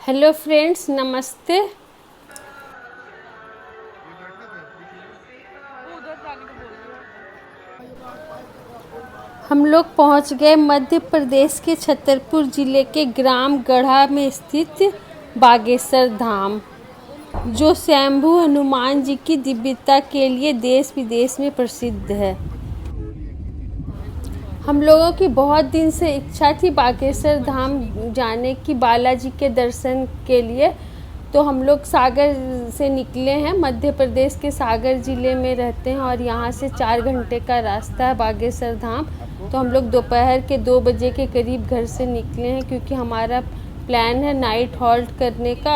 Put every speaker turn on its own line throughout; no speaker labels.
Hello friends, नमस्ते। हम लोग पहुंच गए मध्य प्रदेश के छतरपुर ज़िले के ग्राम गढ़ा में स्थित बागेश्वर धाम, जो स्वयंभू हनुमान जी की दिव्यता के लिए देश विदेश में प्रसिद्ध है। हम लोगों की बहुत दिन से इच्छा थी बागेश्वर धाम जाने की, बालाजी के दर्शन के लिए। तो हम लोग सागर से निकले हैं, मध्य प्रदेश के सागर ज़िले में रहते हैं और यहाँ से 4 घंटे का रास्ता है बागेश्वर धाम। तो हम लोग दोपहर के 2 बजे के करीब घर से निकले हैं, क्योंकि हमारा प्लान है नाइट हॉल्ट करने का।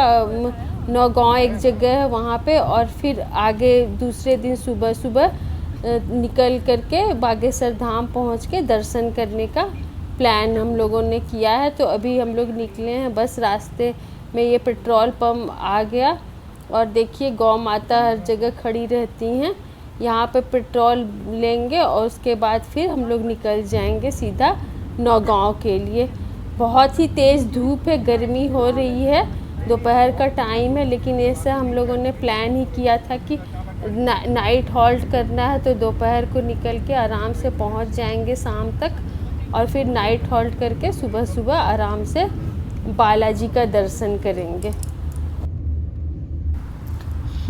नौगांव एक जगह है वहाँ पे, और फिर आगे दूसरे दिन सुबह सुबह निकल करके बागेश्वर धाम पहुँच के दर्शन करने का प्लान हम लोगों ने किया है। तो अभी हम लोग निकले हैं, बस रास्ते में ये पेट्रोल पंप आ गया और देखिए गौ माता हर जगह खड़ी रहती हैं। यहाँ पे पेट्रोल लेंगे और उसके बाद फिर हम लोग निकल जाएंगे सीधा नौगांव के लिए। बहुत ही तेज़ धूप है, गर्मी हो रही है, दोपहर का टाइम है, लेकिन ऐसा हम लोगों ने प्लान ही किया था कि नाइट हॉल्ट करना है। तो दोपहर को निकल के आराम से पहुँच जाएंगे शाम तक, और फिर नाइट हॉल्ट करके सुबह सुबह आराम से बालाजी का दर्शन करेंगे।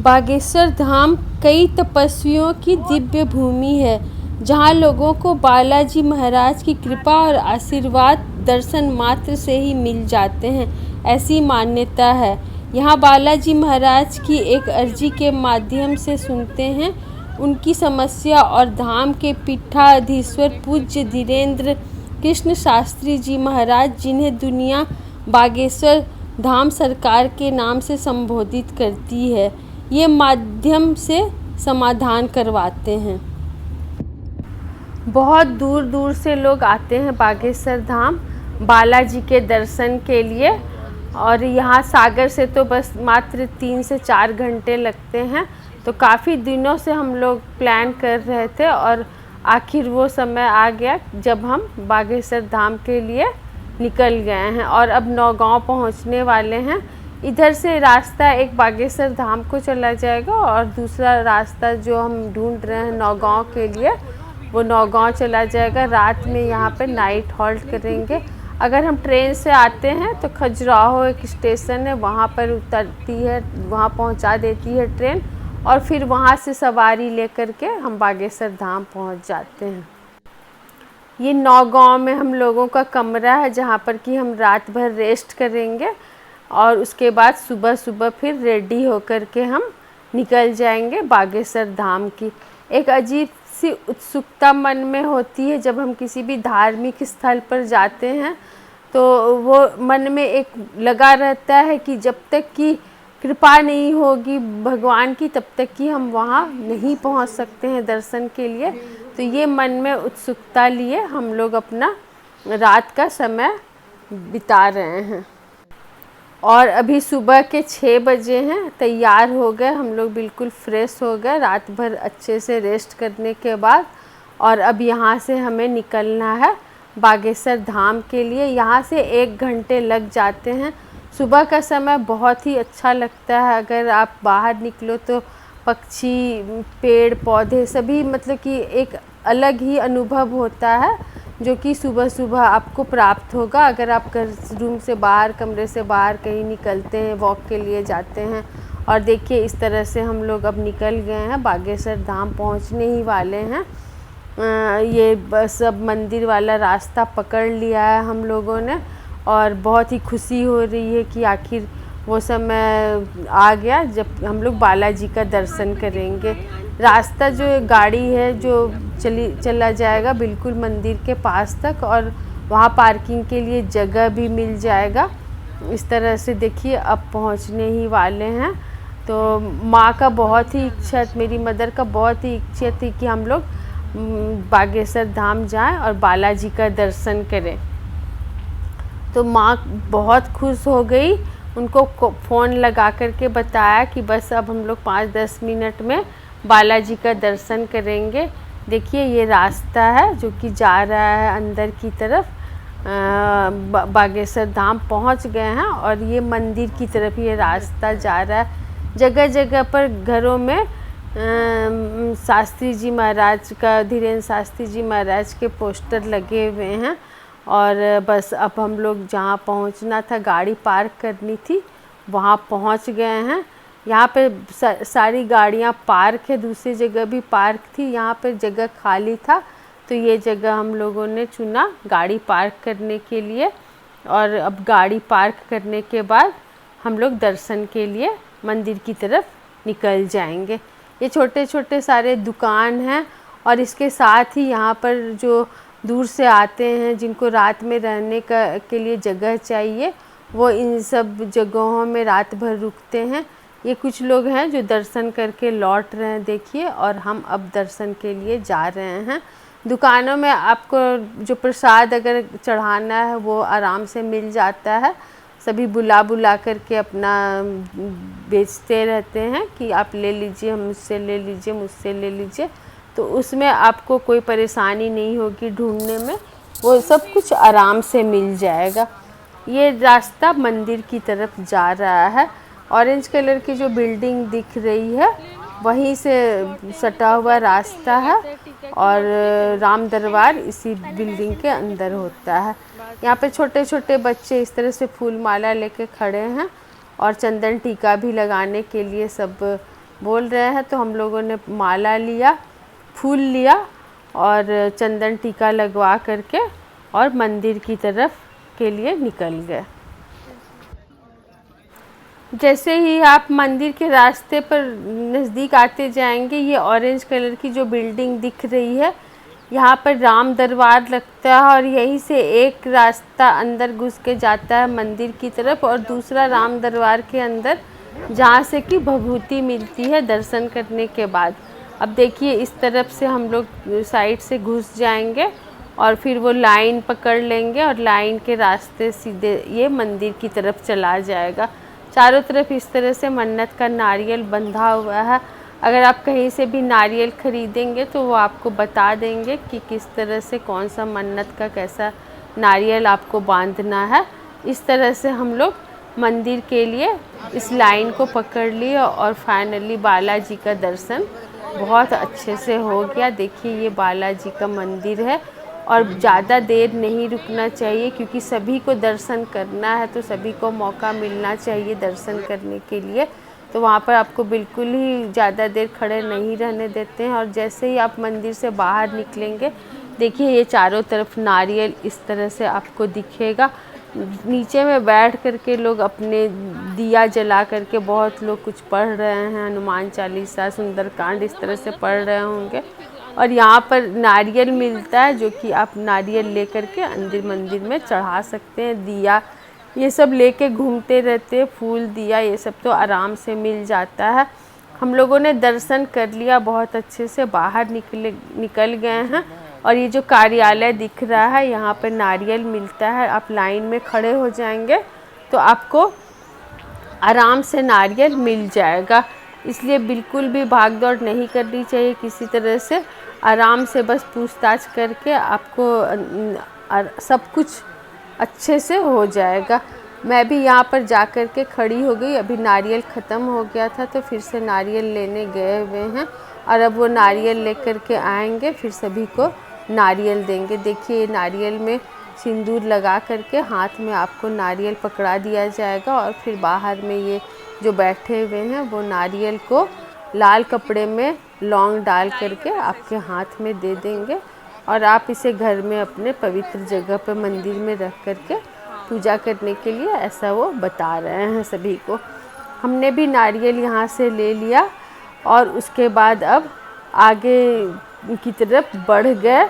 बागेश्वर धाम कई तपस्वियों की दिव्य भूमि है, जहां लोगों को बालाजी महाराज की कृपा और आशीर्वाद दर्शन मात्र से ही मिल जाते हैं, ऐसी मान्यता है। यहाँ बालाजी महाराज की एक अर्जी के माध्यम से सुनते हैं उनकी समस्या, और धाम के पीठाधीश्वर पूज्य धीरेन्द्र कृष्ण शास्त्री जी महाराज, जिन्हें दुनिया बागेश्वर धाम सरकार के नाम से संबोधित करती है, ये माध्यम से समाधान करवाते हैं। बहुत दूर दूर से लोग आते हैं बागेश्वर धाम बालाजी के दर्शन के लिए, और यहाँ सागर से तो बस मात्र 3 से 4 घंटे लगते हैं। तो काफ़ी दिनों से हम लोग प्लान कर रहे थे, और आखिर वो समय आ गया जब हम बागेश्वर धाम के लिए निकल गए हैं और अब नौगांव पहुँचने वाले हैं। इधर से रास्ता एक बागेश्वर धाम को चला जाएगा, और दूसरा रास्ता जो हम ढूंढ रहे हैं नौगांव के लिए, वो नौगांव चला जाएगा। रात में यहाँ पे नाइट हॉल्ट करेंगे। अगर हम ट्रेन से आते हैं तो खजुराहो एक स्टेशन है, वहाँ पर उतरती है, वहाँ पहुँचा देती है ट्रेन, और फिर वहाँ से सवारी लेकर के हम बागेश्वर धाम पहुँच जाते हैं। ये नौगांव में हम लोगों का कमरा है, जहाँ पर कि हम रात भर रेस्ट करेंगे, और उसके बाद सुबह सुबह फिर रेडी होकर के हम निकल जाएंगे बागेश्वर धाम की। एक अजीब सी उत्सुकता मन में होती है जब हम किसी भी धार्मिक स्थल पर जाते हैं, तो वो मन में एक लगा रहता है कि जब तक कि कृपा नहीं होगी भगवान की, तब तक कि हम वहाँ नहीं पहुँच सकते हैं दर्शन के लिए। तो ये मन में उत्सुकता लिए हम लोग अपना रात का समय बिता रहे हैं। और अभी सुबह के 6 बजे हैं, तैयार हो गए हम लोग, बिल्कुल फ्रेश हो गए रात भर अच्छे से रेस्ट करने के बाद। और अब यहाँ से हमें निकलना है बागेश्वर धाम के लिए। यहाँ से 1 घंटे लग जाते हैं। सुबह का समय बहुत ही अच्छा लगता है, अगर आप बाहर निकलो तो पक्षी, पेड़ पौधे सभी, मतलब कि एक अलग ही अनुभव होता है जो कि सुबह सुबह आपको प्राप्त होगा अगर आप रूम से बाहर, कमरे से बाहर कहीं निकलते हैं, वॉक के लिए जाते हैं। और देखिए इस तरह से हम लोग अब निकल गए हैं, बागेश्वर धाम पहुंचने ही वाले हैं। ये बस अब मंदिर वाला रास्ता पकड़ लिया है हम लोगों ने, और बहुत ही खुशी हो रही है कि आखिर वो समय आ गया जब हम लोग बालाजी का दर्शन करेंगे। रास्ता जो गाड़ी है जो चला जाएगा बिल्कुल मंदिर के पास तक, और वहाँ पार्किंग के लिए जगह भी मिल जाएगा। इस तरह से देखिए अब पहुँचने ही वाले हैं। तो माँ का बहुत ही इच्छा, मेरी मदर का बहुत ही इच्छा थी कि हम लोग बागेश्वर धाम जाएं और बालाजी का दर्शन करें। तो माँ बहुत खुश हो गई, उनको फ़ोन लगा करके बताया कि बस अब हम लोग 5-10 मिनट में बालाजी का दर्शन करेंगे। देखिए ये रास्ता है जो कि जा रहा है अंदर की तरफ, बागेश्वर धाम पहुंच गए हैं और ये मंदिर की तरफ ये रास्ता जा रहा है। जगह जगह पर घरों में शास्त्री जी महाराज का, धीरेन्द्र शास्त्री जी महाराज के पोस्टर लगे हुए हैं। और बस अब हम लोग जहाँ पहुँचना था, गाड़ी पार्क करनी थी, वहाँ पहुँच गए हैं। यहाँ पे सारी गाड़ियाँ पार्क है, दूसरी जगह भी पार्क थी, यहाँ पे जगह खाली था तो ये जगह हम लोगों ने चुना गाड़ी पार्क करने के लिए। और अब गाड़ी पार्क करने के बाद हम लोग दर्शन के लिए मंदिर की तरफ निकल जाएंगे। ये छोटे छोटे सारे दुकान हैं और इसके साथ ही यहाँ पर जो दूर से आते हैं, जिनको रात में रहने के लिए जगह चाहिए, वो इन सब जगहों में रात भर रुकते हैं। ये कुछ लोग हैं जो दर्शन करके लौट रहे हैं, देखिए। और हम अब दर्शन के लिए जा रहे हैं। दुकानों में आपको जो प्रसाद अगर चढ़ाना है वो आराम से मिल जाता है। सभी बुला करके अपना बेचते रहते हैं कि आप ले लीजिए, मुझसे ले लीजिए, मुझसे ले लीजिए। तो उसमें आपको कोई परेशानी नहीं होगी ढूंढने में, वो सब कुछ आराम से मिल जाएगा। ये रास्ता मंदिर की तरफ जा रहा है। ऑरेंज कलर की जो बिल्डिंग दिख रही है वहीं से सटा हुआ रास्ता है और राम दरबार इसी बिल्डिंग के अंदर होता है। यहाँ पे छोटे छोटे बच्चे इस तरह से फूल माला लेके खड़े हैं और चंदन टीका भी लगाने के लिए सब बोल रहे हैं। तो हम लोगों ने माला लिया, फूल लिया और चंदन टीका लगवा करके और मंदिर की तरफ के लिए निकल गए। जैसे ही आप मंदिर के रास्ते पर नज़दीक आते जाएंगे, ये ऑरेंज कलर की जो बिल्डिंग दिख रही है, यहाँ पर राम दरबार लगता है और यहीं से एक रास्ता अंदर घुस के जाता है मंदिर की तरफ और दूसरा राम दरबार के अंदर, जहाँ से कि भभूति मिलती है दर्शन करने के बाद। अब देखिए इस तरफ से हम लोग साइड से घुस जाएंगे और फिर वो लाइन पकड़ लेंगे और लाइन के रास्ते सीधे ये मंदिर की तरफ चला जाएगा। चारों तरफ इस तरह से मन्नत का नारियल बंधा हुआ है। अगर आप कहीं से भी नारियल ख़रीदेंगे तो वो आपको बता देंगे कि किस तरह से कौन सा मन्नत का कैसा नारियल आपको बांधना है। इस तरह से हम लोग मंदिर के लिए इस लाइन को पकड़ लिए और फाइनली बालाजी का दर्शन बहुत अच्छे से हो गया। देखिए ये बालाजी का मंदिर है और ज़्यादा देर नहीं रुकना चाहिए क्योंकि सभी को दर्शन करना है, तो सभी को मौका मिलना चाहिए दर्शन करने के लिए। तो वहाँ पर आपको बिल्कुल ही ज़्यादा देर खड़े नहीं रहने देते हैं। और जैसे ही आप मंदिर से बाहर निकलेंगे, देखिए ये चारों तरफ नारियल इस तरह से आपको दिखेगा। नीचे में बैठ करके लोग अपने दिया जला करके, बहुत लोग कुछ पढ़ रहे हैं, हनुमान चालीसा, सुंदरकांड इस तरह से पढ़ रहे होंगे। और यहाँ पर नारियल मिलता है जो कि आप नारियल लेकर के अंदर मंदिर में चढ़ा सकते हैं। दिया ये सब लेके घूमते रहते हैं, फूल दिया ये सब तो आराम से मिल जाता है। हम लोगों ने दर्शन कर लिया, बहुत अच्छे से बाहर निकल गए हैं। और ये जो कार्यालय दिख रहा है, यहाँ पर नारियल मिलता है। आप लाइन में खड़े हो जाएंगे तो आपको आराम से नारियल मिल जाएगा। इसलिए बिल्कुल भी भाग दौड़ नहीं करनी चाहिए किसी तरह से। आराम से बस पूछताछ करके आपको सब कुछ अच्छे से हो जाएगा। मैं भी यहाँ पर जा कर के खड़ी हो गई। अभी नारियल ख़त्म हो गया था तो फिर से नारियल लेने गए हुए हैं और अब वो नारियल लेकर के आएंगे, फिर सभी को नारियल देंगे। देखिए नारियल में सिंदूर लगा करके हाथ में आपको नारियल पकड़ा दिया जाएगा और फिर बाहर में ये जो बैठे हुए हैं वो नारियल को लाल कपड़े में लौंग डाल करके आपके हाथ में दे देंगे और आप इसे घर में अपने पवित्र जगह पर मंदिर में रख करके पूजा करने के लिए, ऐसा वो बता रहे हैं सभी को। हमने भी नारियल यहाँ से ले लिया और उसके बाद अब आगे की तरफ बढ़ गए।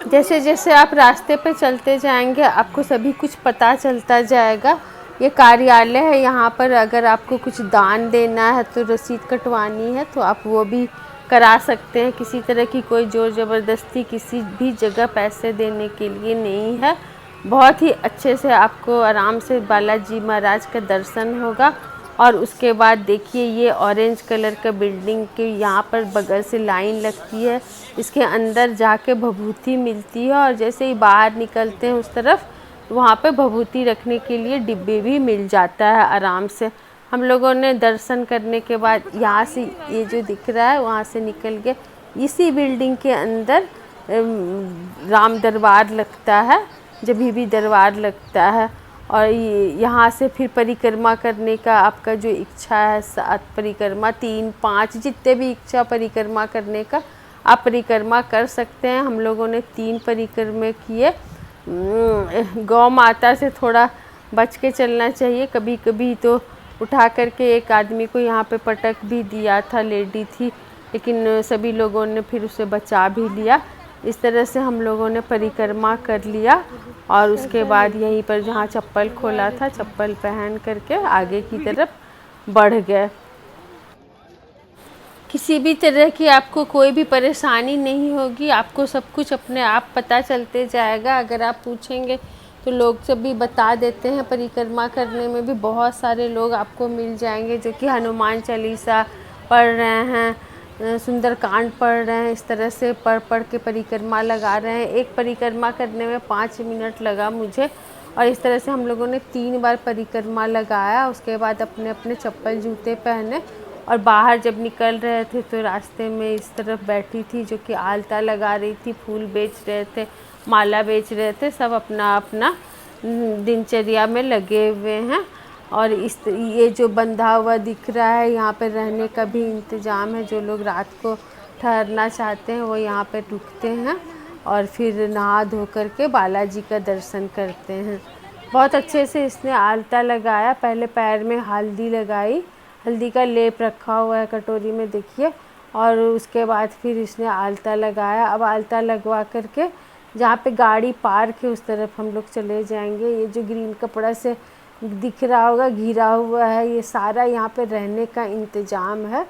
जैसे जैसे आप रास्ते पे चलते जाएंगे आपको सभी कुछ पता चलता जाएगा। ये कार्यालय है, यहाँ पर अगर आपको कुछ दान देना है तो रसीद कटवानी है तो आप वो भी करा सकते हैं। किसी तरह की कोई ज़ोर ज़बरदस्ती किसी भी जगह पैसे देने के लिए नहीं है। बहुत ही अच्छे से आपको आराम से बालाजी महाराज का दर्शन होगा और उसके बाद देखिए ये ऑरेंज कलर का बिल्डिंग के यहाँ पर बगल से लाइन लगती है, इसके अंदर जाके भभूति मिलती है और जैसे ही बाहर निकलते हैं उस तरफ वहाँ पे भभूति रखने के लिए डिब्बे भी मिल जाता है आराम से। हम लोगों ने दर्शन करने के बाद यहाँ से ये जो दिख रहा है वहाँ से निकल के इसी बिल्डिंग के अंदर राम दरबार लगता है, जब भी दरबार लगता है। और यहाँ से फिर परिक्रमा करने का आपका जो इच्छा है, 7 परिक्रमा 3 5 जितने भी इच्छा परिक्रमा करने का आप परिक्रमा कर सकते हैं। हम लोगों ने 3 परिक्रमा किए। गौ माता से थोड़ा बच के चलना चाहिए, कभी कभी तो उठा करके एक आदमी को यहाँ पे पटक भी दिया था, लेडी थी, लेकिन सभी लोगों ने फिर उसे बचा भी लिया। इस तरह से हम लोगों ने परिक्रमा कर लिया और उसके बाद यहीं पर जहाँ चप्पल खोला था चप्पल पहन करके आगे की तरफ बढ़ गए। किसी भी तरह की आपको कोई भी परेशानी नहीं होगी, आपको सब कुछ अपने आप पता चलते जाएगा। अगर आप पूछेंगे तो लोग सब भी बता देते हैं। परिक्रमा करने में भी बहुत सारे लोग आपको मिल जाएंगे जो कि हनुमान चालीसा पढ़ रहे हैं, सुंदरकांड पढ़ रहे हैं, इस तरह से पढ़ के परिक्रमा लगा रहे हैं। एक परिक्रमा करने में 5 मिनट लगा मुझे और इस तरह से हम लोगों ने 3 बार परिक्रमा लगाया। उसके बाद अपने अपने चप्पल जूते पहने और बाहर जब निकल रहे थे तो रास्ते में इस तरफ बैठी थी जो कि आलता लगा रही थी, फूल बेच रहे थे, माला बेच रहे थे, सब अपना अपना दिनचर्या में लगे हुए हैं। और ये जो बंधा हुआ दिख रहा है, यहाँ पर रहने का भी इंतज़ाम है। जो लोग रात को ठहरना चाहते हैं वो यहाँ पर रुकते हैं और फिर नहा धो करके बालाजी का दर्शन करते हैं। बहुत अच्छे से इसने आलता लगाया, पहले पैर में हल्दी लगाई, हल्दी का लेप रखा हुआ है कटोरी में देखिए, और उसके बाद फिर इसने आलता लगाया। अब आलता लगवा करके जहाँ पे गाड़ी पार्क है उस तरफ हम लोग चले जाएंगे। ये जो ग्रीन कपड़ा से दिख रहा होगा घिरा हुआ है, ये सारा यहाँ पे रहने का इंतज़ाम है।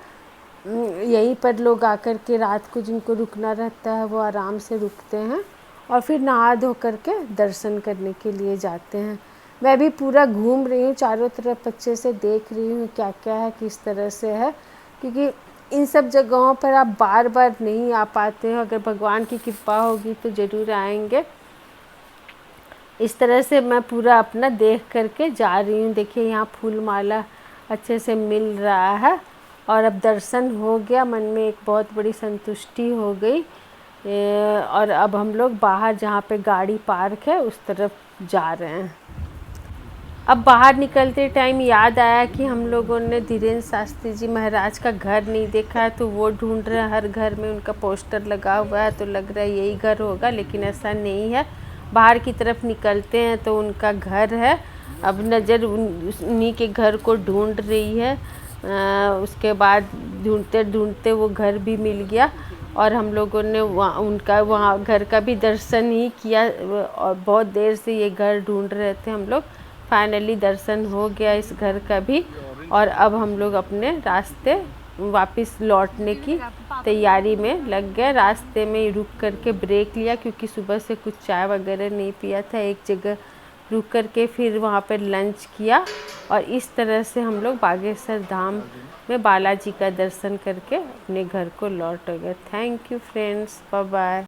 यहीं पर लोग आकर के रात को जिनको रुकना रहता है वो आराम से रुकते हैं और फिर नहा धो करके दर्शन करने के लिए जाते हैं। मैं भी पूरा घूम रही हूँ, चारों तरफ अच्छे से देख रही हूँ क्या क्या है, किस तरह से है, क्योंकि इन सब जगहों पर आप बार बार नहीं आ पाते हो। अगर भगवान की कृपा होगी तो ज़रूर आएंगे। इस तरह से मैं पूरा अपना देख करके जा रही हूँ। देखिए यहाँ फूल माला अच्छे से मिल रहा है और अब दर्शन हो गया, मन में एक बहुत बड़ी संतुष्टि हो गई। और अब हम लोग बाहर जहाँ पे गाड़ी पार्क है उस तरफ जा रहे हैं। अब बाहर निकलते टाइम याद आया कि हम लोगों ने धीरेन्द्र शास्त्री जी महाराज का घर नहीं देखा है, तो वो ढूंढ रहे हैं। हर घर में उनका पोस्टर लगा हुआ है तो लग रहा है यही घर होगा, लेकिन ऐसा नहीं है। बाहर की तरफ निकलते हैं तो उनका घर है। अब नज़र उन्हीं के घर को ढूंढ रही है। उसके बाद ढूंढते ढूंढते वो घर भी मिल गया और हम लोगों ने वहाँ घर का भी दर्शन ही किया और बहुत देर से ये घर ढूंढ रहे थे हम लोग। फाइनली दर्शन हो गया इस घर का भी और अब हम लोग अपने रास्ते वापस लौटने की तैयारी में लग गए। रास्ते में रुक करके ब्रेक लिया क्योंकि सुबह से कुछ चाय वगैरह नहीं पिया था। एक जगह रुक करके फिर वहाँ पर लंच किया और इस तरह से हम लोग बागेश्वर धाम में बालाजी का दर्शन करके अपने घर को लौट गए। Thank you friends, bye bye.